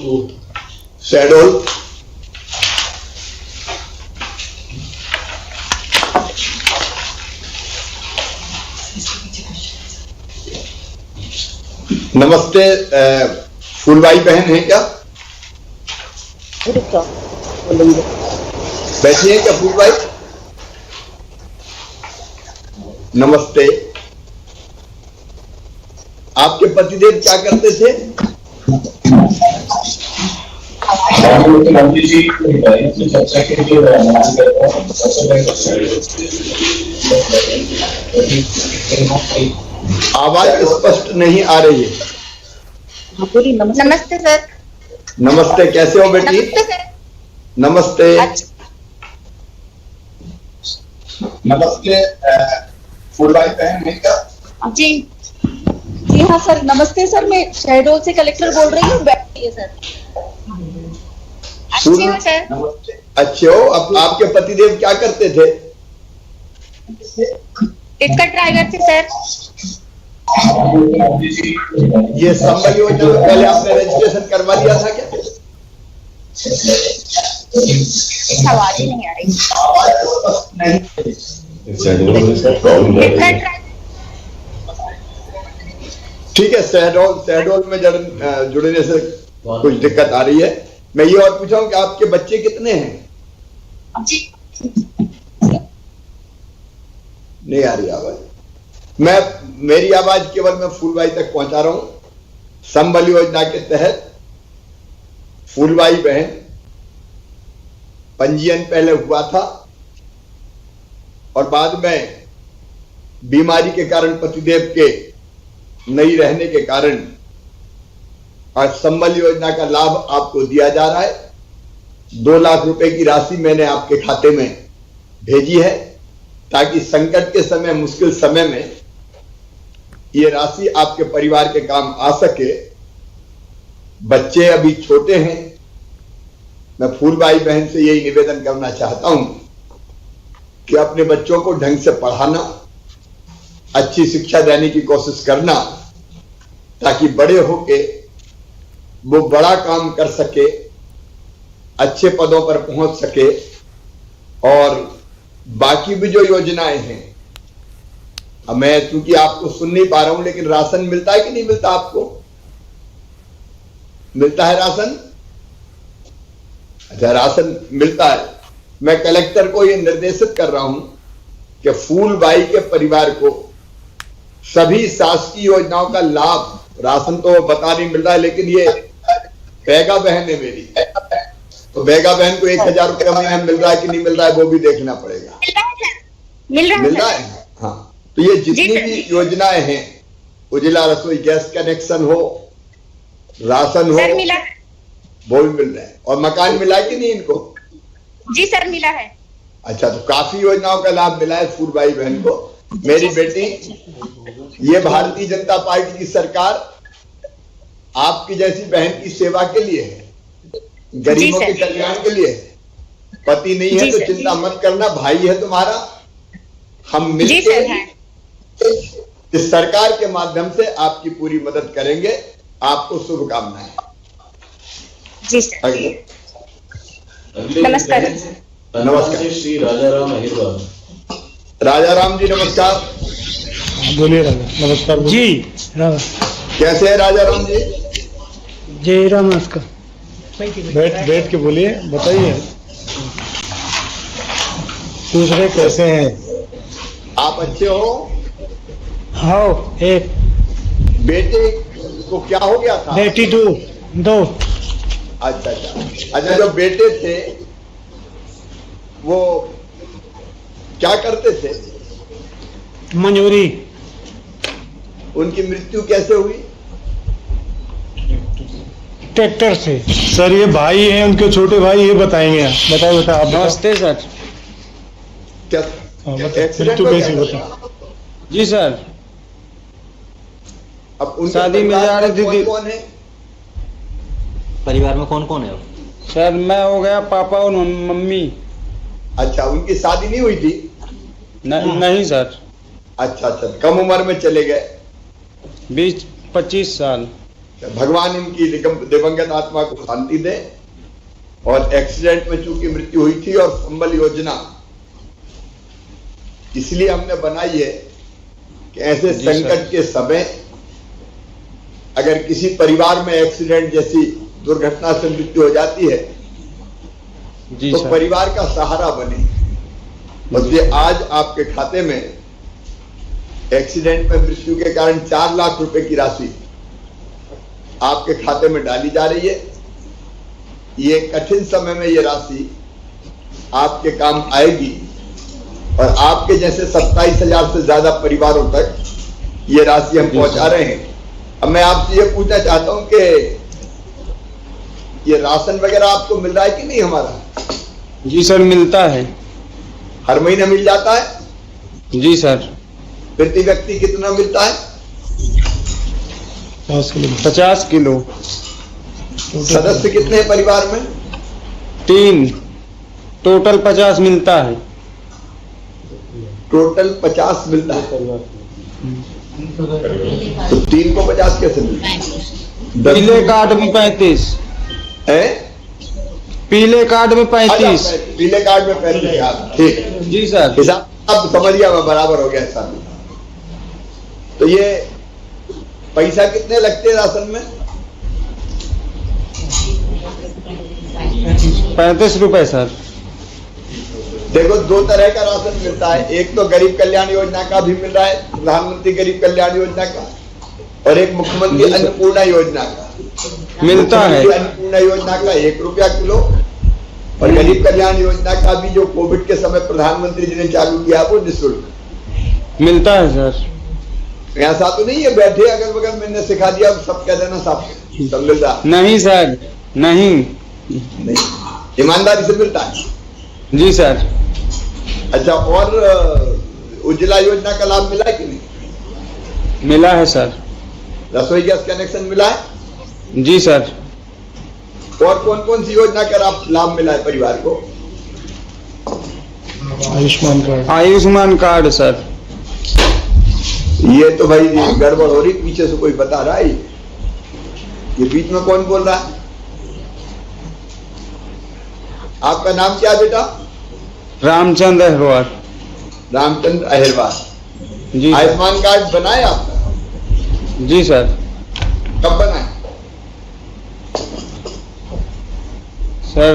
शहडोल। नमस्ते, फूलबाई बहन है क्या? बैठी है क्या फूलबाई? नमस्ते। आपके पतिदेव क्या करते थे? आवाज स्पष्ट नहीं आ रही है। नमस्ते सर। नमस्ते, कैसे हो बेटी? नमस्ते सर। नमस्ते। नमस्ते, फूलबाई बहन है क्या? जी जी हाँ सर, नमस्ते सर। मैं शहडोल से कलेक्टर बोल रही हूँ। बैठिए सर। अच्छे हो सर? नमस्ते। अच्छे हो? अब आपके पतिदेव क्या करते थे? टिकट ड्राइवर थे सर। ये संबल योजना में पहले आपने रजिस्ट्रेशन करवा लिया था क्या? आवाज ही नहीं आ रही। ठीक है, शहडोल में जुड़ने से कुछ दिक्कत आ रही है। मैं ये और पूछा हूँ कि आपके बच्चे कितने हैं? जी नहीं आ रही आवाज। मेरी आवाज केवल मैं फूलबाई तक पहुंचा रहा हूं। संबल योजना के तहत फूलबाई बहन पंजीयन पहले हुआ था और बाद में बीमारी के कारण पतिदेव के नहीं रहने के कारण आज संबल योजना का लाभ आपको दिया जा रहा है। 2 लाख रुपए की राशि मैंने आपके खाते में भेजी है ताकि संकट के समय, मुश्किल समय में ये राशि आपके परिवार के काम आ सके। बच्चे अभी छोटे हैं। मैं फूलबाई बहन से यही निवेदन करना चाहता हूं कि अपने बच्चों को ढंग से पढ़ाना, अच्छी शिक्षा देने की कोशिश करना ताकि बड़े होके वो बड़ा काम कर सके, अच्छे पदों पर पहुंच सके। और बाकी भी जो योजनाएं हैं, अब मैं चूंकि आपको सुन नहीं पा रहा हूं, लेकिन राशन मिलता है कि नहीं मिलता? आपको मिलता है राशन? अच्छा, राशन मिलता है। मैं कलेक्टर को यह निर्देशित कर रहा हूं कि फूलबाई के परिवार को सभी शासकीय योजनाओं का लाभ, राशन तो बता नहीं मिल रहा है, लेकिन ये बेगा बहन है मेरी, तो बेगा बहन को 1000 रुपया महीने मिल रहा है कि नहीं मिल रहा है वो भी देखना पड़ेगा। मिल रहा है। हाँ, तो ये जितनी भी योजनाएं हैं, उज्ज्वला रसोई गैस कनेक्शन हो, राशन हो, वो भी मिल रहा है। और मकान मिला है कि नहीं इनको? जी सर, मिला है। अच्छा, तो काफी योजनाओं का लाभ मिला है फूलबाई बहन को। मेरी बेटी, ये भारतीय जनता पार्टी की सरकार आपकी जैसी बहन की सेवा के लिए है, गरीबों के कल्याण के लिए है। पति नहीं है तो चिंता मत करना, भाई है तुम्हारा। हम मिलकर इस सरकार के माध्यम से आपकी पूरी मदद करेंगे। आपको शुभकामनाएं। जी सर। नमस्कार। नमस्कार। श्री राजाराम अहिरवार। राजाराम जी नमस्कार। बोलिए राजा। नमस्कार जी। कैसे है राजाराम जी? जय राम। नमस्कार। बैठ के बोलिए, बताइए। पूछ रहे कैसे हैं आप? अच्छे हो? हाँ। एक बेटे को क्या हो गया था? बेटी 2। अच्छा, जो बेटे थे वो क्या करते थे? मजूरी। उनकी मृत्यु कैसे हुई? ट्रैक्टर से। सर ये भाई हैं, उनके छोटे भाई, ये बताएंगे। बताओ बेटा आप। नमस्ते सर। क्या एक्सीडेंट हो गया? जी सर। अब उनके शादी में जा रही थी। कौन है परिवार में कौन कौन है? सर मैं हो गया, पापा और मम्मी। अच्छा, उनकी शादी नहीं हुई थी? नहीं सर। अच्छा, कम उम्र में चले गए? 20-25 साल। भगवान इनकी दिवंगत आत्मा को शांति दे। और एक्सीडेंट में चूंकि मृत्यु हुई थी और संबल योजना इसलिए हमने बनाई है कि ऐसे संकट के समय अगर किसी परिवार में एक्सीडेंट जैसी दुर्घटना से मृत्यु हो जाती है जी तो सर। परिवार का सहारा बने। इसलिए आज आपके खाते में एक्सीडेंट में मृत्यु के कारण 4 लाख रुपए की राशि आपके खाते में डाली जा रही है। ये कठिन समय में ये राशि आपके काम आएगी और आपके जैसे 27,000 से ज्यादा परिवारों तक ये राशि हम पहुंचा रहे हैं। अब मैं आपसे ये पूछना चाहता हूं कि ये राशन वगैरह आपको मिल रहा है कि नहीं हमारा? जी सर, मिलता है। हर महीने मिल जाता है? जी सर। प्रति व्यक्ति कितना मिलता है? 50 किलो। सदस्य कितने हैं परिवार में? 3, टोटल 50 मिलता है। टोटल 50 मिलता है। तो 3 को 50 कैसे मिलता है? पीले कार्ड में 35 है? पीले कार्ड में 35। पीले कार्ड में 35। ठीक, जी सर। हिसाब अब समझ गया, बराबर हो गया हिसाब। तो ये पैसा कितने लगते हैं राशन में? 35 रुपए सर। देखो, 2 तरह का राशन मिलता है। एक तो गरीब कल्याण योजना का भी मिल रहा है, प्रधानमंत्री गरीब कल्याण योजना का, और एक मुख्यमंत्री अन्नपूर्णा योजना का मिलता है। अन्नपूर्णा योजना का 1 रुपया किलो, और गरीब कल्याण योजना का भी जो कोविड के समय प्रधानमंत्री जी ने चालू किया वो निःशुल्क मिलता है सर। ऐसा तो नहीं है बैठे अगल बगल मैंने सिखा दिया सब कह देना सब मिल रहा। नहीं सर, नहीं। नहीं, ईमानदारी से मिलता है। जी सर। अच्छा, और उज्ज्वला योजना का लाभ मिला है कि नहीं? मिला है सर। रसोई गैस कनेक्शन मिला है? जी सर। और कौन कौन सी योजना का लाभ मिला है परिवार को? Ayushman card. Ayushman card sir. ये तो भाई गड़बड़ हो रही, पीछे से कोई बता रहा है। ये बीच में कौन बोल रहा है? आपका नाम क्या बेटा? रामचंद्र अहिरवार। रामचंद्र अहिरवार। जी सर। आयुष्मान कार्ड बनाया आपका? जी सर। कब बनाया? सर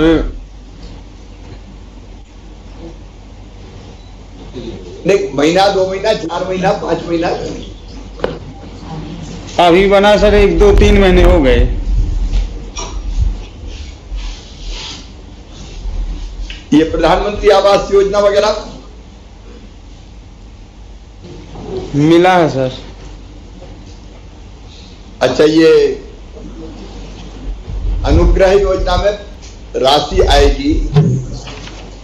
नहीं, महीना, 2 महीना, 4 महीना, 5 महीना? अभी बना सर, 1, 2, 3 महीने हो गए। ये प्रधानमंत्री आवास योजना वगैरह मिला है सर। अच्छा, ये अनुग्रह योजना में राशि आएगी,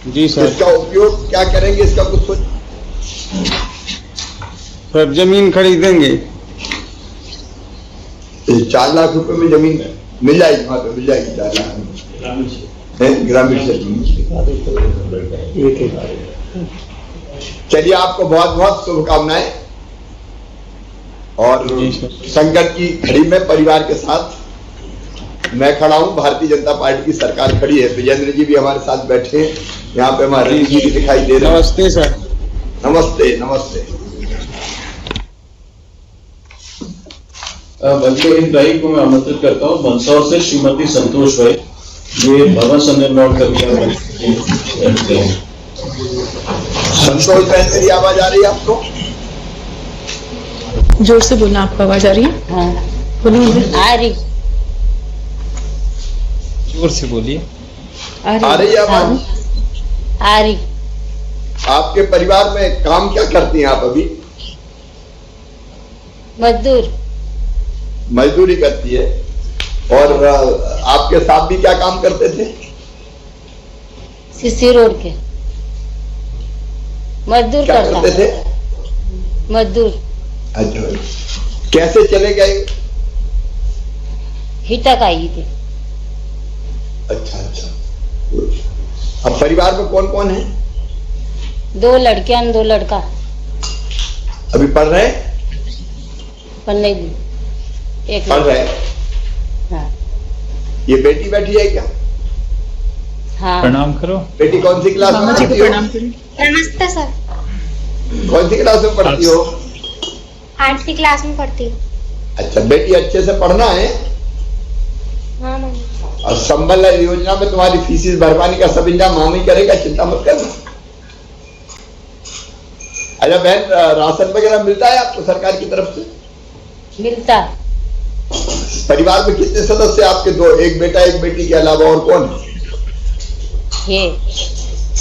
जी सर। इसका उपयोग क्या करेंगे? इसका कुछ सोच? सर जमीन खरीदेंगे। 4 लाख रुपए में जमीन मिल जाएगी, वहां पे मिल जाएगी 4 लाख में, ग्रामीण क्षेत्र में। चलिए, आपको बहुत बहुत शुभकामनाएं। और संकट की घड़ी में परिवार के साथ मैं खड़ा हूं, भारतीय जनता पार्टी की सरकार खड़ी है। विजेंद्र जी भी हमारे साथ बैठे हैं, यहाँ पे हमारे जी दिखाई दे रहे हैं। नमस्ते सर। नमस्ते नमस्ते। बल्कि इन भाई को मैं आमंत्रित करता हूँ मंदसौर से श्रीमती संतोष भाई, ये भवन संनिर्माण करके संतोष बहन, मेरी आवाज आ रही है आपको? जोर से बोलना, आपको आवाज आ रही है? हाँ, बोलिए। आ रही। जोर से बोलिए। आ रही है आवाज? आ रही। आपके परिवार में काम क्या करती हैं आप अभी? मजदूर। मजदूरी करती है। और आपके साथ भी क्या काम करते थे? सीसी रोड के मजदूर क्या करता करते थे? मजदूर। अच्छा, कैसे चले गए? हिटक आई थी। अच्छा अच्छा। अब परिवार में कौन कौन है? 2 लड़कियां 2 लड़का। अभी पढ़ रहे हैं? पर नहीं, एक पढ़ रहे हैं। ये बेटी बैठी है क्या? हाँ प्रणाम करो। बेटी कौन सी क्लास में मामा जी को पढ़ती हो? प्रणाम करें। नमस्ते सर। कौन सी क्लास में पढ़ती हो? 8वीं क्लास में पढ़ती हूँ। अच्छा, बेटी अच्छे से पढ़ना है। हाँ मम्मी। और संबल योजना में तुम्हारी फीसिस भरवाने का सब इंतजाम मामी करेगा, चिंता मत करना। अच्छा बहन, राशन वगैरह मिलता है आपको सरकार की तरफ से? मिलता। परिवार में कितने सदस्य आपके? दो, एक बेटा एक बेटी के अलावा और कौन है? ये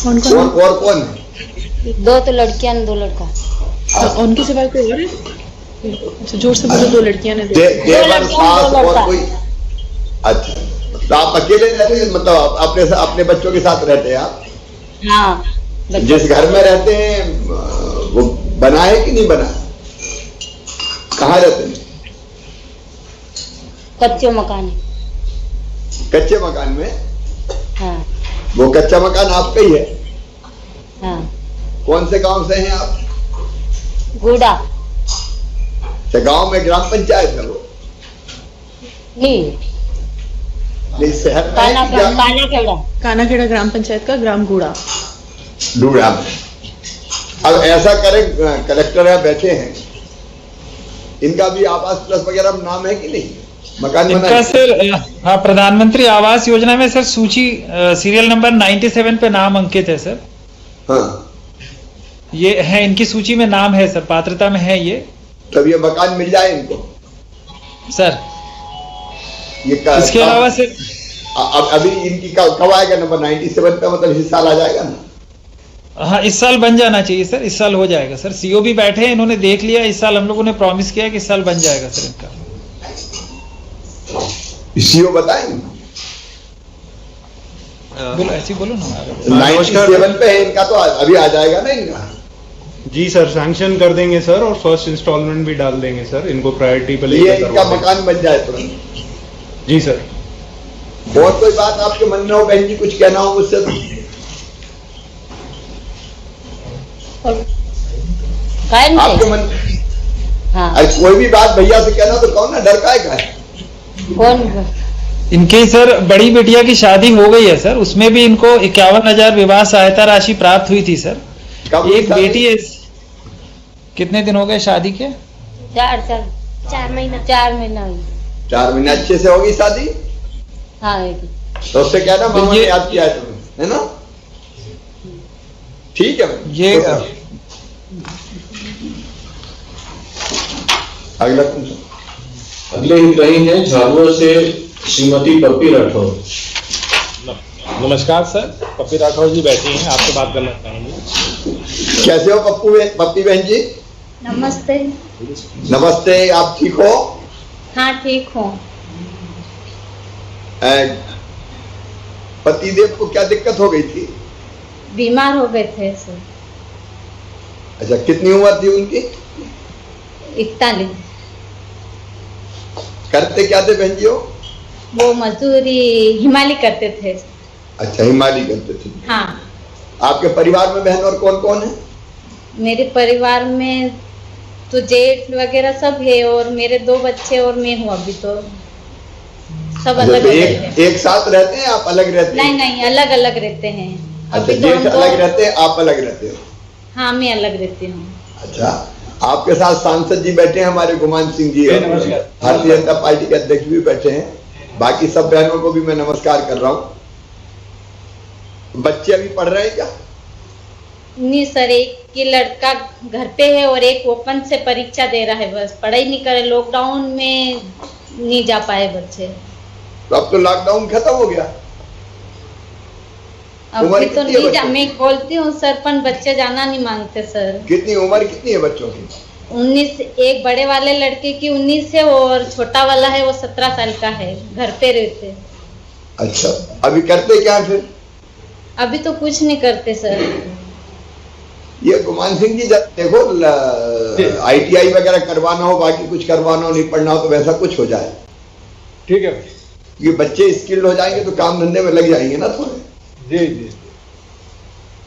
कौन कौन और कौन है? 2 तो लड़कियां 2 लड़का। है? उनके सिवाय कोई और है? अच्छा, जोर से बोलो। 2 लड़कियां ने देवर, सास और कोई? अच्छा, तो आप अकेले रहते हैं, मतलब अपने बच्चों के साथ रहते हैं आप? हाँ बच्चे। जिस घर में रहते हैं वो बना है कि नहीं बना? कहाँ रहते हैं? कच्चे मकान है। कच्चे मकान में? हाँ वो कच्चा मकान आपका ही है? हाँ। कौन से गांव से हैं आप? गुड़ा अच्छा, गांव में ग्राम पंचायत है वो? नहीं, नहीं, शहर में है कि क्या? कानाखेड़ा। कानाखेड़ा ग्राम पंचायत का ग्राम गुड़ा। डूड़ा में। अब ऐसा करें, कलेक्टर यहाँ बैठे हैं, इनका भी आवास प्लस वगैरह में नाम है कि नहीं? मकान बना इनका है? सर हाँ, प्रधानमंत्री आवास योजना में सर सूची सीरियल नंबर 97 पे नाम अंकित है सर। हाँ, ये है, इनकी सूची में नाम है सर, पात्रता में है ये तब ये मकान मिल जाए इनको सर। ये इसके अलावा सर अब अभी इनकी कब आएगा नंबर 97 पे? मतलब इस साल आ जाएगा ना? हाँ, इस साल बन जाना चाहिए सर, इस साल हो जाएगा सर। सीओ भी बैठे हैं, इन्होंने देख लिया, इस साल हम लोगों ने प्रॉमिस किया कि इस साल बन जाएगा सर इनका। सीओ बताएंगे? बोलो, ऐसे ही बोलो ना। 97 पे है इनका, तो अभी आ जाएगा ना इनका? जी सर, सैंक्शन कर देंगे सर, और फर्स्ट इंस्टॉलमेंट भी डाल देंगे सर, इनको प्रायोरिटी पे ये लेकर इनका मकान बन जाए तुरंत। जी सर। और कोई बात आपके मन में हो बहन जी, कुछ कहना हो मुझसे? कायम आपके से। मन, हाँ। अरे कोई भी बात भैया से कहना तो कौन ना, डर का है? कौन? इनके सर बड़ी बेटिया की शादी हो गई है सर, उसमें भी इनको 51,000 विवाह सहायता राशि प्राप्त हुई थी सर। कब हुई एक शादी? बेटी है। कितने दिन हो गए शादी के? 4 महीना हुई। 4 महीने अच्छे से होगी शादी? हाँ होगी। तो उससे कहना मामा ने ये- याद किया है तुम्हें, है ना? ठीक है भाई। ये अगला कौन सा? अगले हितग्राही हैं झाबुआ से श्रीमती पप्पी राठौर। नमस्कार सर, पप्पी राठौर जी बैठी हैं, आपसे बात करना चाहेंगे। कैसे हो पप्पी बहन जी? नमस्ते। नमस्ते, आप ठीक हो? हाँ ठीक हूँ। पतिदेव को क्या दिक्कत हो गई थी? बीमार हो गए थे सर। अच्छा, कितनी उम्र थी उनकी? 41। करते क्या थे बहन जी हो? वो मजदूरी हिमालय करते थे। अच्छा, हिमालय करते थे। हाँ। आपके परिवार में बहन और कौन कौन है? मेरे परिवार में तो जेठ वगैरह सब है, और मेरे 2 बच्चे और मैं हूँ अभी तो। सब अच्छा, अलग तो अलग है। एक साथ रहते हैं, आप अलग रहते हैं? नहीं, अलग अलग रहते हैं अच्छा, अभी तो जेठ हमको। अलग रहते हैं, आप अलग रहते हो? हाँ, मैं अलग रहती हूँ। अच्छा, आपके साथ सांसद जी बैठे हैं हमारे, गुमान सिंह जी, नमस्कार। भारतीय जनता पार्टी के अध्यक्ष भी बैठे हैं। बाकी सब बहनों को भी मैं नमस्कार कर रहा हूँ। बच्चे अभी पढ़ रहे हैं क्या? नहीं सर, एक ये लड़का घर पे है और एक ओपन से परीक्षा दे रहा है, बस पढ़ाई नहीं करे। लॉकडाउन में नहीं जा पाए बच्चे। तो अब तो लॉकडाउन खत्म हो गया। अब उम्र भी तो कितनी है नहीं जा, बच्चों मैं बोलती हूँ सर, पर बच्चे जाना नहीं मांगते सर। कितनी उम्र कितनी है बच्चों की? 19, एक बड़े वाले लड़के की 19 है, और छोटा वाला है वो 17 साल का है, घर पे रहते। अच्छा, अभी करते क्या फिर? अभी तो कुछ नहीं करते सर। ये गुमान सिंह जी, जब देखो ITI वगैरह करवाना हो, बाकी कुछ करवाना हो, नहीं पढ़ना हो, तो वैसा कुछ हो जाए। ठीक है ये बच्चे स्किल्ड हो जाएंगे तो काम धंधे में लग जाएंगे ना थोड़े। जी,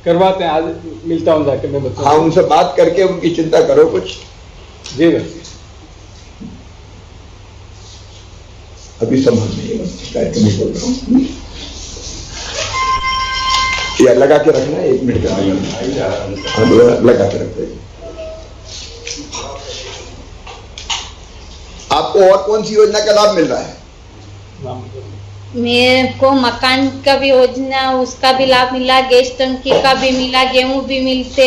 करवाते हैं, आज मिलता हूँ जाके मैं बच्चों। हाँ, उनसे बात करके उनकी चिंता करो कुछ। जी अभी संभव नहीं है, शिकायत नहीं बोल रहा हूँ। या लगा के रखना, 1 मिनट का लगा के रख देंगे। आपको और कौन सी योजना का लाभ मिल रहा है? मेरे को मकान का भी योजना उसका भी लाभ मिला, गैस टंकी का भी मिला, गेहूं भी मिलते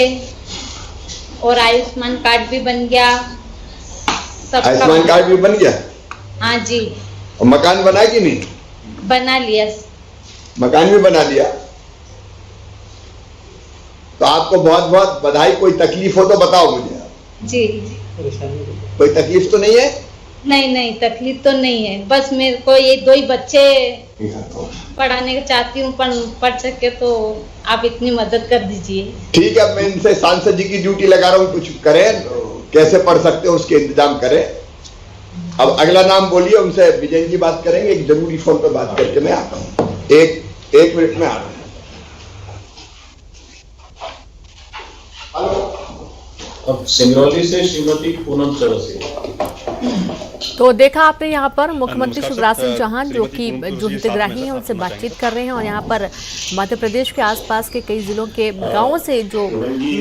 और आयुष्मान कार्ड भी बन गया। आयुष्मान कार्ड भी बन गया? हाँ जी। और मकान बना कि नहीं? बना लिया। मकान भी बना लिया। तो आपको बहुत बहुत बधाई। कोई तकलीफ हो तो बताओ मुझे। जी। कोई तकलीफ तो नहीं है? नहीं तकलीफ तो नहीं है, बस मेरे को ये 2 ही बच्चे पढ़ाने का चाहती हूँ, पढ़ सके तो आप इतनी मदद कर दीजिए। ठीक है, मैं इनसे सांसद जी की ड्यूटी लगा रहा हूँ, कुछ करें, कैसे पढ़ सकते हो उसके इंतजाम करें। अब अगला नाम बोलिए, उनसे विजय जी बात करेंगे। एक जरूरी फोन पर बात करके मैं आता हूँ, एक मिनट में आ रहा हूँ। अब सिंगरौली से श्रीमती पूनम चौरसिया। तो देखा आपने यहाँ पर मुख्यमंत्री शिवराज सिंह चौहान जो हितग्राही हैं उनसे बातचीत कर रहे हैं, और यहाँ पर मध्य प्रदेश के आसपास के कई जिलों के गांवों से जो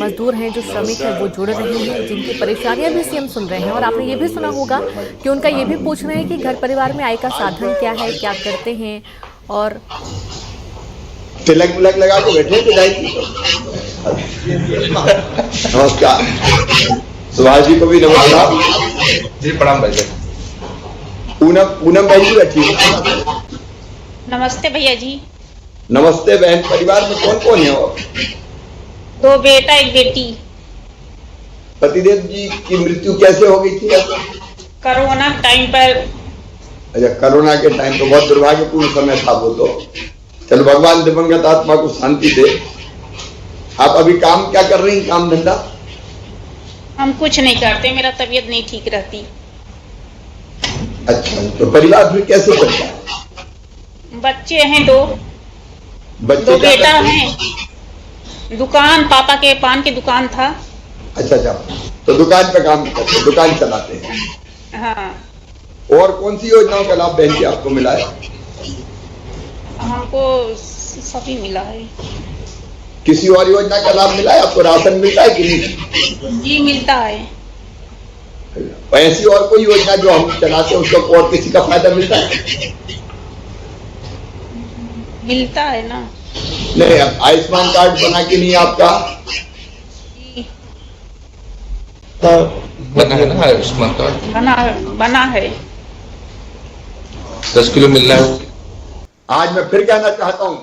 मजदूर हैं, जो श्रमिक हैं, वो जुड़ रहे हैं, जिनकी परेशानियां भी सीएम सुन रहे हैं। और आपने ये भी सुना होगा कि उनका ये भी पूछ रहे हैं कि घर परिवार में आय का साधन क्या है, क्या करते हैं। और तिलक विलक लगा के बैठे थे जाएगी। नमस्कार, सुभाष जी को भी नमस्कार जी। प्रणाम भाई। पूनम भाई जी बैठी। नमस्ते भैया जी। नमस्ते बहन। परिवार में कौन कौन है? 2 बेटा 1 बेटी। पतिदेव जी की मृत्यु कैसे हो गई थी? कोरोना टाइम पर। अच्छा, कोरोना के टाइम तो बहुत दुर्भाग्यपूर्ण समय था वो तो। चलो, भगवान दिवंगत आत्मा को शांति दे। आप अभी काम क्या कर रही हैं, काम धंधा? हम कुछ नहीं करते, मेरा तबीयत नहीं ठीक रहती। अच्छा, तो परिवार फिर कैसे चलता है? बच्चे हैं 2 बेटा हैं। दुकान, पापा के पान की दुकान था। अच्छा, तो दुकान पे काम करते, दुकान चलाते हैं। हाँ। और कौन सी योजनाओं का लाभ बहन जी आपको मिला है? हमको सभी मिला है। किसी और योजना का लाभ मिला है आपको? राशन मिलता है कि नहीं? जी मिलता है। ऐसी और कोई योजना जो हम चलाते हैं उसको और किसी का फायदा मिलता है? मिलता है ना। नहीं, अब आयुष्मान कार्ड बना कि नहीं आपका? बना है ना आयुष्मान कार्ड? बना है। 10 किलो मिल रहा है। आज मैं फिर कहना चाहता हूं,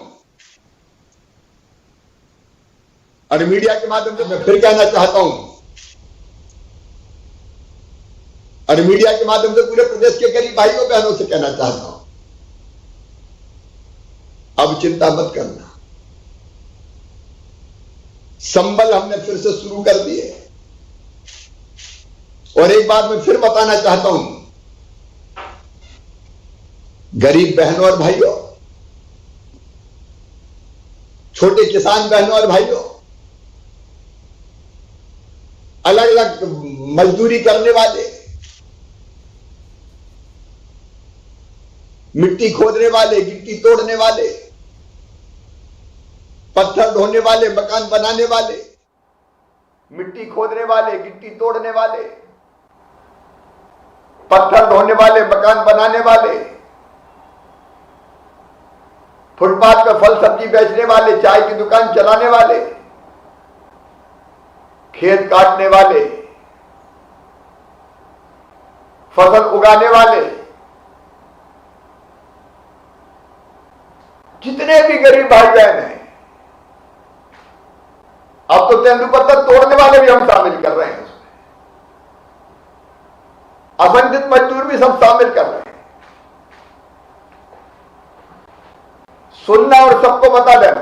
और मीडिया के माध्यम से मैं फिर कहना चाहता हूं, और मीडिया के माध्यम से पूरे प्रदेश के गरीब भाइयों बहनों से कहना चाहता हूं, अब चिंता मत करना। संबल हमने फिर से शुरू कर दिए। और एक बात मैं फिर बताना चाहता हूं, गरीब बहनों और भाइयों, छोटे किसान बहनों और भाइयों, अलग अलग मजदूरी करने वाले, मिट्टी खोदने वाले, गिट्टी तोड़ने वाले, पत्थर ढोने वाले, मकान बनाने वाले, मिट्टी खोदने वाले, गिट्टी तोड़ने वाले, पत्थर ढोने वाले, मकान बनाने वाले, फुटपाथ पर फल सब्जी बेचने वाले, चाय की दुकान चलाने वाले, खेत काटने वाले, फसल उगाने वाले, जितने भी गरीब भाई बहन हैं, अब तो तेंदुपत्ता तोड़ने वाले भी हम शामिल कर रहे हैं उसमें, असंगठित मजदूर भी सब शामिल कर रहे हैं। सुनना और सबको बता देना,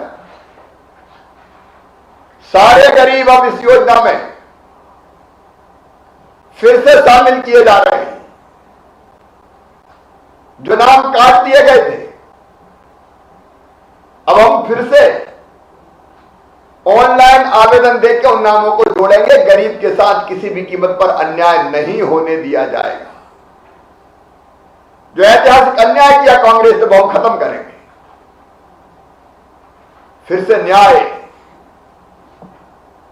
सारे गरीब अब इस योजना में फिर से शामिल किए जा रहे हैं। जो नाम काट दिए गए थे, अब हम फिर से ऑनलाइन आवेदन देकर उन नामों को जोड़ेंगे। गरीब के साथ किसी भी कीमत पर अन्याय नहीं होने दिया जाएगा। जो ऐतिहासिक अन्याय किया कांग्रेस से वो हम खत्म करेंगे। फिर से न्याय,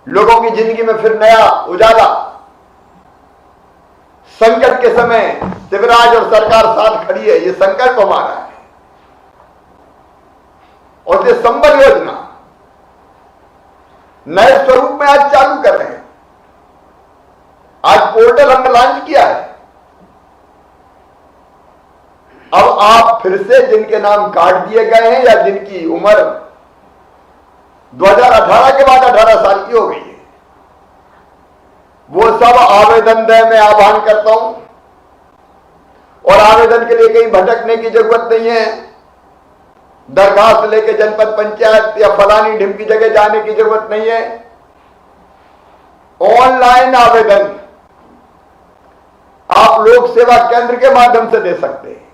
लोगों की जिंदगी में फिर नया उजाला। संकट के समय शिवराज और सरकार साथ खड़ी है, ये संकल्प हमारा है। और ये संबल योजना नए स्वरूप में आज चालू कर रहे हैं। आज पोर्टल हमने लॉन्च किया है। अब आप फिर से जिनके नाम काट दिए गए हैं या जिनकी उम्र 2018 के बाद 18 साल की हो गई है, वो सब आवेदन दें। मैं आह्वान करता हूं, और आवेदन के लिए कहीं भटकने की जरूरत नहीं है। दरखास्त लेके जनपद पंचायत या फलानी ढिमकी जगह जाने की जरूरत नहीं है। ऑनलाइन आवेदन आप लोक सेवा केंद्र के माध्यम से दे सकते हैं।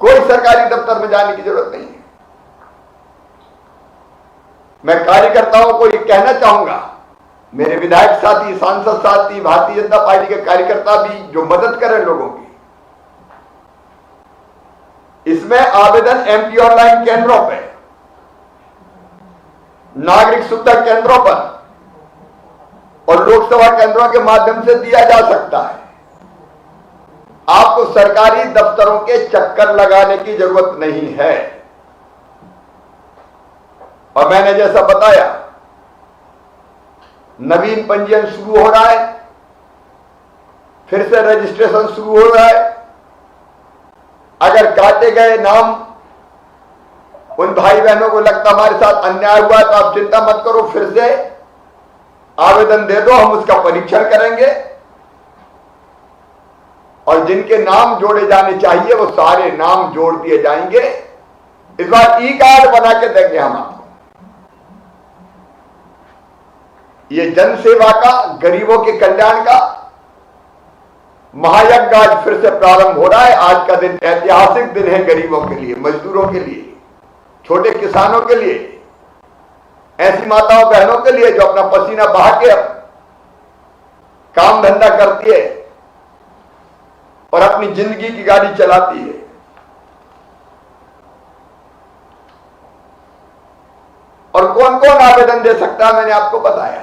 कोई सरकारी दफ्तर में जाने की जरूरत नहीं है। मैं कार्यकर्ताओं को ये कहना चाहूंगा, मेरे विधायक साथी, सांसद साथी, भारतीय जनता पार्टी के कार्यकर्ता भी जो मदद करें लोगों की, इसमें आवेदन एमपी ऑनलाइन केंद्रों पर, नागरिक सुविधा केंद्रों पर और लोकसभा केंद्रों के माध्यम से दिया जा सकता है। आपको सरकारी दफ्तरों के चक्कर लगाने की जरूरत नहीं है। और मैंने जैसा बताया, नवीन पंजीयन शुरू हो रहा है, फिर से रजिस्ट्रेशन शुरू हो रहा है। अगर काटे गए नाम उन भाई बहनों को लगता हमारे साथ अन्याय हुआ, तो आप चिंता मत करो, फिर से आवेदन दे दो, हम उसका परीक्षण करेंगे और जिनके नाम जोड़े जाने चाहिए वो सारे नाम जोड़ दिए जाएंगे। इस बार ई कार्ड बना के देंगे हम आपको। ये जन सेवा का, गरीबों के कल्याण का महायज्ञ आज फिर से प्रारंभ हो रहा है। आज का दिन ऐतिहासिक दिन है गरीबों के लिए, मजदूरों के लिए, छोटे किसानों के लिए, ऐसी माताओं बहनों के लिए जो अपना पसीना बहा के काम धंधा करती है और अपनी जिंदगी की गाड़ी चलाती है। और कौन कौन आवेदन दे सकता है मैंने आपको बताया।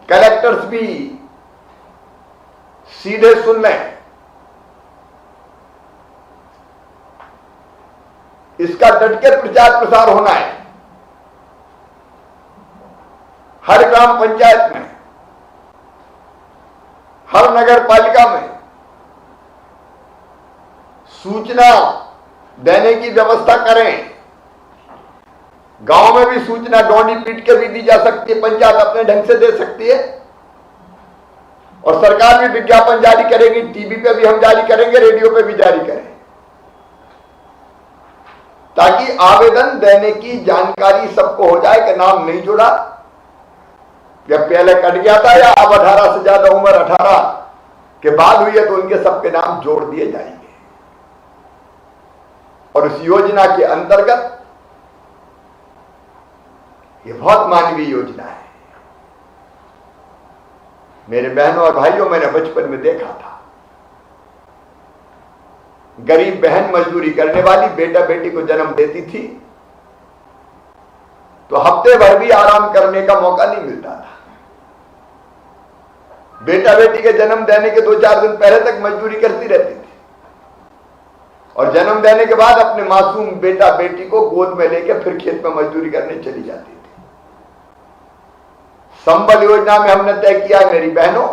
कलेक्टर्स भी सीधे सुन लें, इसका डट के प्रचार प्रसार होना है। हर ग्राम पंचायत में, हर नगर पालिका में सूचना देने की व्यवस्था करें। गांव में भी सूचना डोंडी पीट के भी दी जा सकती है, पंचायत अपने ढंग से दे सकती है, और सरकार भी विज्ञापन जारी करेगी। टीवी पे भी हम जारी करेंगे, रेडियो पे भी जारी करें, ताकि आवेदन देने की जानकारी सबको हो जाए कि नाम नहीं जुड़ा, या पहले कट गया था, या अब 18 से ज्यादा उम्र 18 के बाद हुई है तो उनके सबके नाम जोड़ दिए जाएंगे। और उस योजना के अंतर्गत, ये बहुत मानवीय योजना है मेरे बहनों और भाइयों। मैंने बचपन में देखा था, गरीब बहन मजदूरी करने वाली बेटा बेटी को जन्म देती थी तो हफ्ते भर भी आराम करने का मौका नहीं मिलता था। बेटा बेटी के जन्म देने के 2-4 दिन पहले तक मजदूरी करती रहती थी, और जन्म देने के बाद अपने मासूम बेटा बेटी को गोद में लेकर फिर खेत में मजदूरी करने चली जाती थी। संबल योजना में हमने तय किया है मेरी बहनों,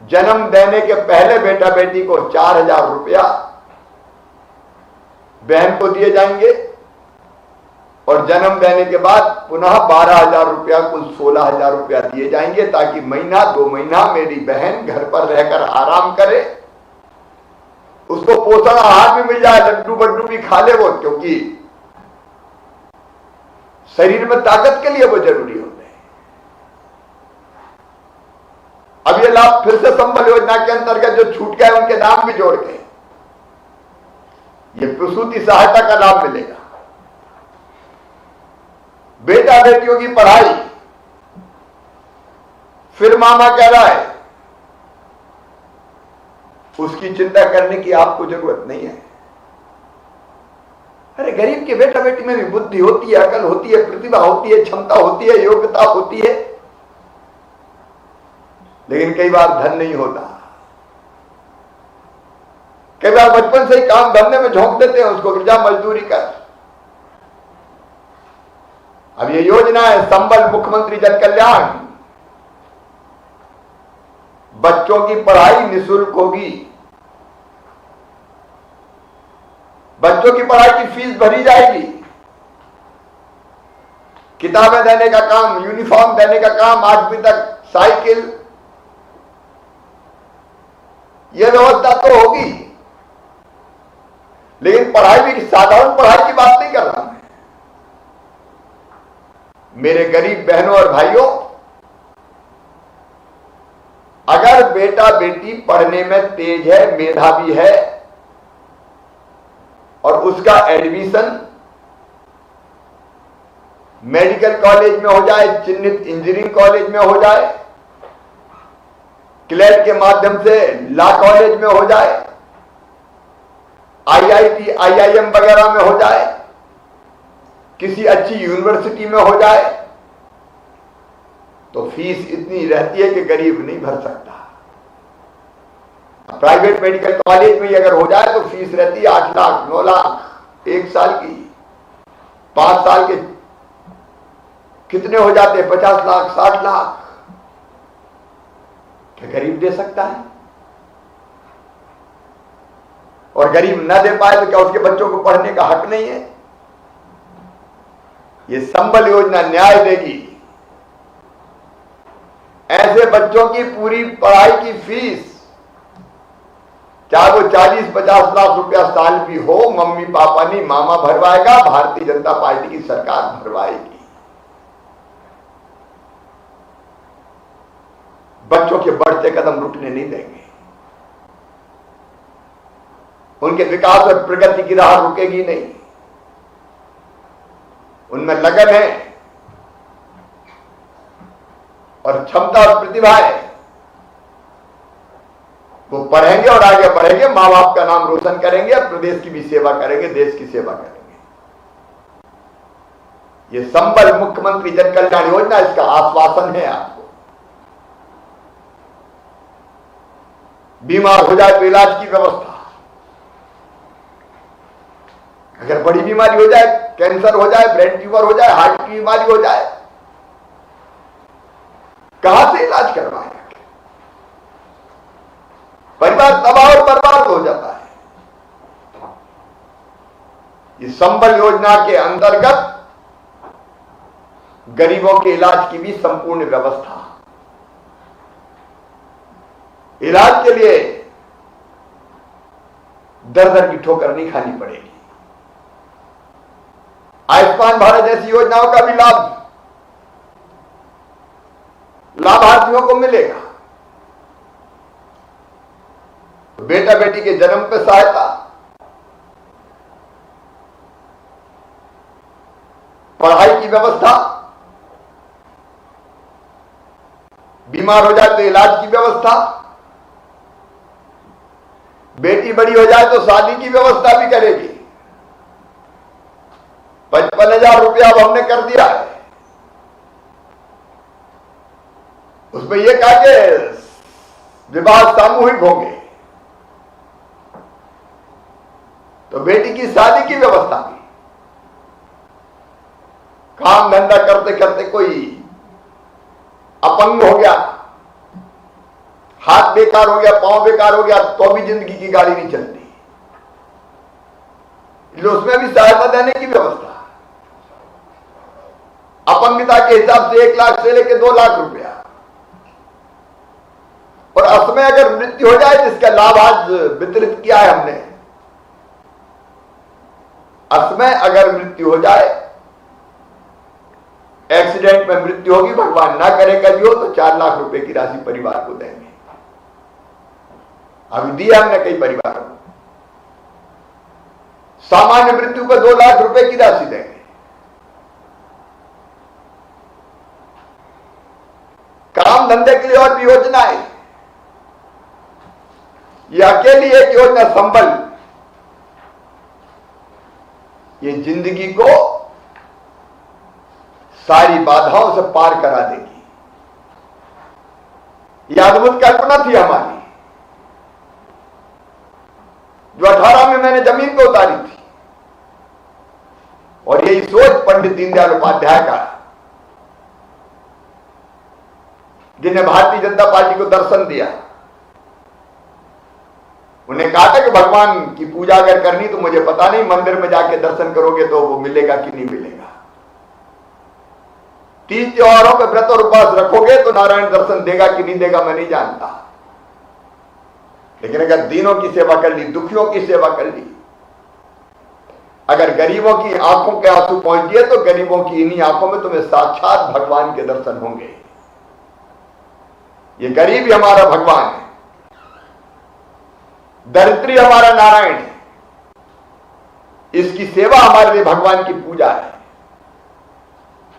जन्म देने के पहले बेटा बेटी को 4,000 रुपया बहन को दिए जाएंगे, और जन्म देने के बाद पुनः 12,000 रुपया, कुल 16,000 रुपया दिए जाएंगे, ताकि महीना 2 महीना मेरी बहन घर पर रहकर आराम करे, उसको पोषण आहार भी मिल जाए, लड्डू बड्डू भी खा ले वो, क्योंकि शरीर में ताकत के लिए वो जरूरी होते हैं। अब ये लाभ फिर से संबल योजना के अंतर्गत जो छूट गए उनके नाम भी जोड़ के ये प्रसूति सहायता का लाभ मिलेगा। बेटा बेटियों की पढ़ाई, फिर मामा कह रहा है उसकी चिंता करने की आपको जरूरत नहीं है। अरे गरीब के बेटा बेटी में भी बुद्धि होती है, अकल होती है, प्रतिभा होती है, क्षमता होती है, योग्यता होती है, लेकिन कई बार धन नहीं होता। कई बार बचपन से ही काम धंधे में झोंक देते हैं उसको, जा मजदूरी कर। अब ये योजना है संबल मुख्यमंत्री जन कल्याण, बच्चों की पढ़ाई निःशुल्क होगी, बच्चों की पढ़ाई की फीस भरी जाएगी, किताबें देने का काम, यूनिफॉर्म देने का काम, 8वीं तक साइकिल, यह व्यवस्था तो होगी। लेकिन पढ़ाई भी साधारण पढ़ाई की बात नहीं कर रहा मैं। मेरे गरीब बहनों और भाइयों, अगर बेटा बेटी पढ़ने में तेज है, मेधावी है और उसका एडमिशन मेडिकल कॉलेज में हो जाए, चिन्हित इंजीनियरिंग कॉलेज में हो जाए, क्लेट के माध्यम से लॉ कॉलेज में हो जाए, आईआईटी आईआईएम वगैरह में हो जाए, किसी अच्छी यूनिवर्सिटी में हो जाए, तो फीस इतनी रहती है कि गरीब नहीं भर सकता। प्राइवेट मेडिकल कॉलेज में अगर हो जाए तो फीस रहती है 8 लाख 9 लाख 1 साल की। 5 साल के कितने हो जाते हैं? 50 लाख 60 लाख। क्या गरीब दे सकता है? और गरीब ना दे पाए तो क्या उसके बच्चों को पढ़ने का हक नहीं है? ये संबल योजना न्याय देगी। ऐसे बच्चों की पूरी पढ़ाई की फीस, चाहे वो 40-50 लाख रुपया साल भी हो, मम्मी पापा नहीं, मामा भरवाएगा, भारतीय जनता पार्टी की सरकार भरवाएगी। बच्चों के बढ़ते कदम रुकने नहीं देंगे, उनके विकास और प्रगति की राह रुकेगी नहीं। उनमें लगन है और क्षमता और प्रतिभा है, वो पढ़ेंगे और आगे बढ़ेंगे, मां बाप का नाम रोशन करेंगे, प्रदेश की भी सेवा करेंगे, देश की सेवा करेंगे। ये संबल मुख्यमंत्री जन कल्याण योजना, इसका आश्वासन है आपको। बीमार हो जाए तो इलाज की व्यवस्था, अगर बड़ी बीमारी हो जाए, कैंसर हो जाए, ब्रेन ट्यूमर हो जाए, हार्ट की बीमारी हो जाए, कहां से इलाज करवाएं? परिवार तबाह और बर्बाद हो जाता है। इस संबल योजना के अंतर्गत गरीबों के इलाज की भी संपूर्ण व्यवस्था। इलाज के लिए दर दर की ठोकर नहीं खानी पड़ेगी। आयुष्मान भारत जैसी योजनाओं का भी लाभ लाभार्थियों को मिलेगा। बेटा बेटी के जन्म पे सहायता, पढ़ाई की व्यवस्था, बीमार हो जाए तो इलाज की व्यवस्था, बेटी बड़ी हो जाए तो शादी की व्यवस्था भी करेगी। 55,000 रुपया अब हमने कर दिया है। उसमें यह कहा कि विवाह सामूहिक होंगे, तो बेटी की शादी की व्यवस्था भी। काम धंधा करते करते कोई अपंग हो गया, हाथ बेकार हो गया, पांव बेकार हो गया, तो भी जिंदगी की गाड़ी नहीं चलती, इसलिए उसमें भी सहायता देने की व्यवस्था। अपंगता के हिसाब से 1 लाख से लेकर 2 लाख रुपया। और असमय अगर मृत्यु हो जाए, जिसका लाभ आज वितरित किया है हमने, असमय अगर मृत्यु हो जाए, एक्सीडेंट में मृत्यु होगी, भगवान ना करे कभी हो, तो 4 लाख रुपए की राशि परिवार को देंगे। अभी दिया हमने कई परिवारों को। सामान्य मृत्यु पर 2 लाख रुपए की राशि देंगे। काम धंधे के लिए और भी योजनाएं, ये अकेली एक योजना संबल ये जिंदगी को सारी बाधाओं से पार करा देगी। यह अद्भुत कल्पना थी हमारी, जो 18 में मैंने जमीन को उतारी थी। और यही सोच पंडित दीनदयाल उपाध्याय का, जिन्हें भारतीय जनता पार्टी को दर्शन दिया। उन्हें कहा था कि भगवान की पूजा अगर करनी तो मुझे पता नहीं, मंदिर में जाके दर्शन करोगे तो वो मिलेगा कि नहीं मिलेगा। 30 त्योहारों पे व्रत और उपवास रखोगे तो नारायण दर्शन देगा कि नहीं देगा मैं नहीं जानता, लेकिन अगर दीनों की सेवा कर ली, दुखियों की सेवा कर ली, अगर गरीबों की आंखों के आंसू पहुंच गए तो गरीबों की इन्हीं आंखों में तुम्हें साक्षात भगवान के दर्शन होंगे। ये गरीब ही हमारा भगवान है, दरिद्री हमारा नारायण है। इसकी सेवा हमारे लिए भगवान की पूजा है।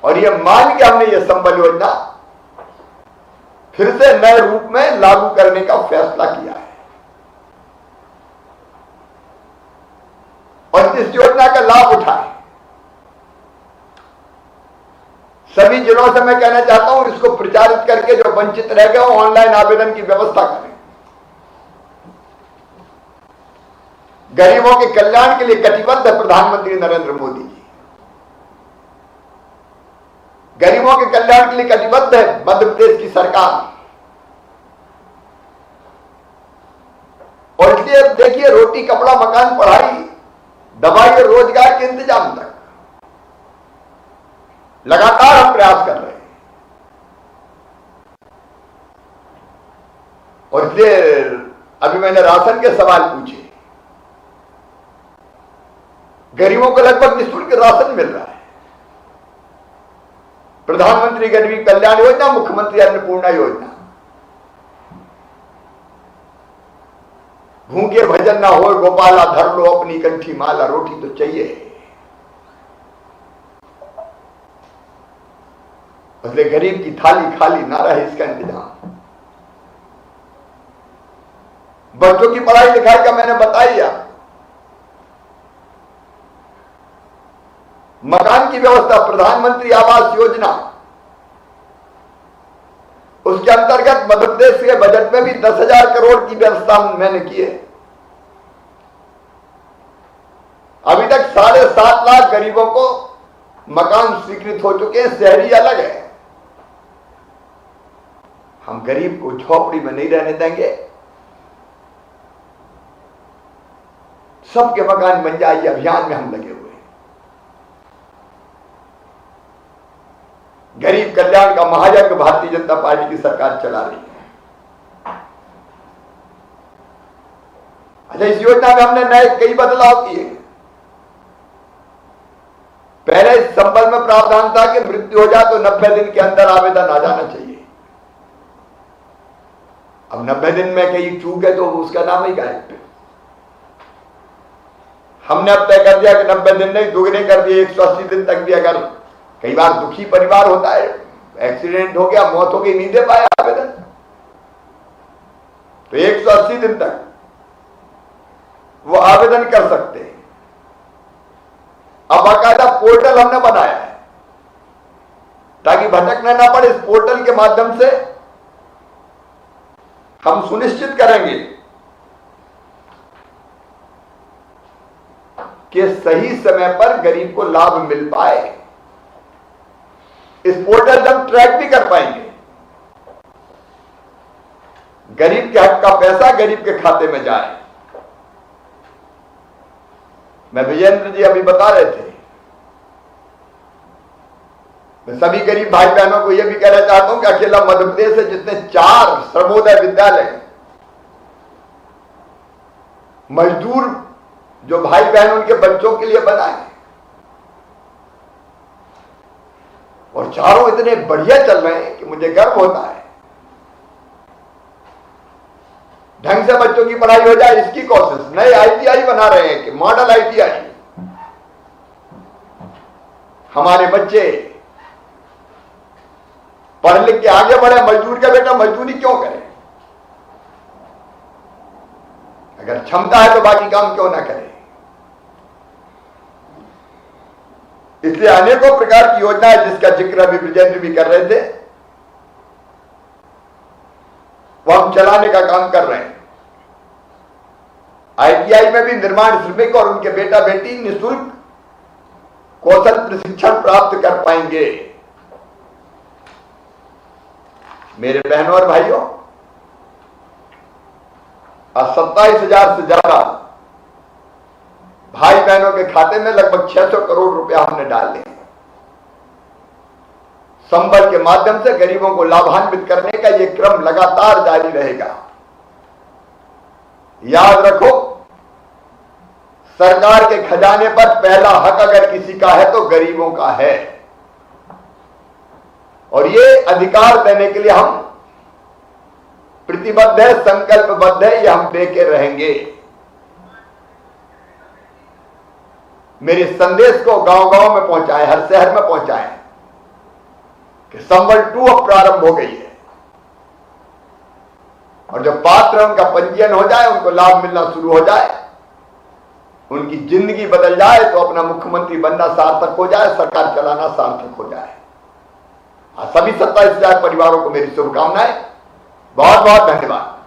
और यह मान के हमने यह संबल योजना फिर से नए रूप में लागू करने का फैसला किया है। और इस योजना का लाभ उठाएं। सभी जिलों से मैं कहना चाहता हूं, इसको प्रचारित करके जो वंचित रह गए ऑनलाइन आवेदन की व्यवस्था करें। गरीबों के कल्याण के लिए कटिबद्ध है प्रधानमंत्री नरेंद्र मोदी जी। गरीबों के कल्याण के लिए कटिबद्ध है मध्य प्रदेश की सरकार। और इसलिए देखिए, रोटी कपड़ा मकान पढ़ाई दवाई और रोजगार के इंतजाम तक लगातार हम प्रयास कर रहे हैं। और इसलिए अभी मैंने राशन के सवाल पूछे, गरीबों को लगभग निःशुल्क राशन मिल रहा है। प्रधानमंत्री गरीब कल्याण योजना, मुख्यमंत्री अन्नपूर्णा योजना। भूखे भजन ना हो गोपाला, धर लो अपनी कंठी माला, रोटी तो चाहिए। इसलिए गरीब की थाली खाली ना रहे, इसका इंतजाम। बच्चों की पढ़ाई लिखाई का मैंने बताया। मकान की व्यवस्था, प्रधानमंत्री आवास योजना, उसके अंतर्गत मध्य प्रदेश के बजट में भी 10,000 करोड़ की व्यवस्था मैंने की है। अभी तक 7.5 लाख गरीबों को मकान स्वीकृत हो चुके हैं। शहरी अलग है, हम गरीब को झोपड़ी में नहीं रहने देंगे। सबके मकान बन जाए, अभियान में हम लगे हुए हैं। गरीब कल्याण का महायज्ञ भारतीय जनता पार्टी की सरकार चला रही है। अच्छा, इस योजना में हमने नए कई बदलाव किए। पहले इस संबल में प्रावधान था कि मृत्यु हो जाए तो 90 दिन के अंदर आवेदन आ जाना चाहिए। अब 90 दिन में कहीं चूक है तो उसका नाम ही गायब। हमने अब तय कर दिया कि 90 दिन नहीं, दुगने कर दिए 180 दिन तक भी। अगर कई बार दुखी परिवार होता है, एक्सीडेंट हो गया, मौत हो गई, नहीं दे पाया आवेदन, तो 180 दिन तक वो आवेदन कर सकते हैं। अब बाकायदा पोर्टल हमने बनाया है ताकि भटकना ना पड़े। इस पोर्टल के माध्यम से हम सुनिश्चित करेंगे कि सही समय पर गरीब को लाभ मिल पाए। इस पोर्टल से हम ट्रैक भी कर पाएंगे। गरीब के हक का पैसा गरीब के खाते में जाए। मैं विजेंद्र जी अभी बता रहे थे, मैं सभी गरीब भाई बहनों को यह भी कहना चाहता हूं कि अकेला मध्य प्रदेश से जितने 4 सर्वोदय विद्यालय मजदूर जो भाई बहन उनके बच्चों के लिए बनाए, और चारों इतने बढ़िया चल रहे हैं कि मुझे गर्व होता है। ढंग से बच्चों की पढ़ाई हो जाए, इसकी कोशिश। नए ITI बना रहे हैं कि मॉडल ITI। हमारे बच्चे पढ़ लिख के आगे बढ़े। मजदूर का बेटा मजदूरी क्यों करे? अगर क्षमता है तो बाकी काम क्यों ना करें। इसलिए अनेकों प्रकार की योजनाएं जिसका जिक्र अभी विजेंद्र भी कर रहे थे, वो हम चलाने का काम कर रहे हैं। ITI में भी निर्माण श्रमिक और उनके बेटा बेटी निःशुल्क कौशल प्रशिक्षण प्राप्त कर पाएंगे। मेरे बहनों और भाइयों, 27,000 से ज्यादा भाई बहनों के खाते में लगभग 600 करोड़ रुपया हमने डाल दिए। संबल के माध्यम से गरीबों को लाभान्वित करने का यह क्रम लगातार जारी रहेगा। याद रखो, सरकार के खजाने पर पहला हक अगर किसी का है तो गरीबों का है, और ये अधिकार देने के लिए हम प्रतिबद्ध है, संकल्पबद्ध है, ये हम देके रहेंगे। मेरे संदेश को गांव-गांव में पहुंचाएं, हर शहर में पहुंचाएं कि संबल 2 अब प्रारंभ हो गई है, और जो पात्र उनका पंजीयन हो जाए, उनको लाभ मिलना शुरू हो जाए, उनकी जिंदगी बदल जाए, तो अपना मुख्यमंत्री बनना सार्थक हो जाए, सरकार चलाना सार्थक हो जाए। सभी 27,000 परिवारों को मेरी शुभकामनाएं। बहुत बहुत धन्यवाद।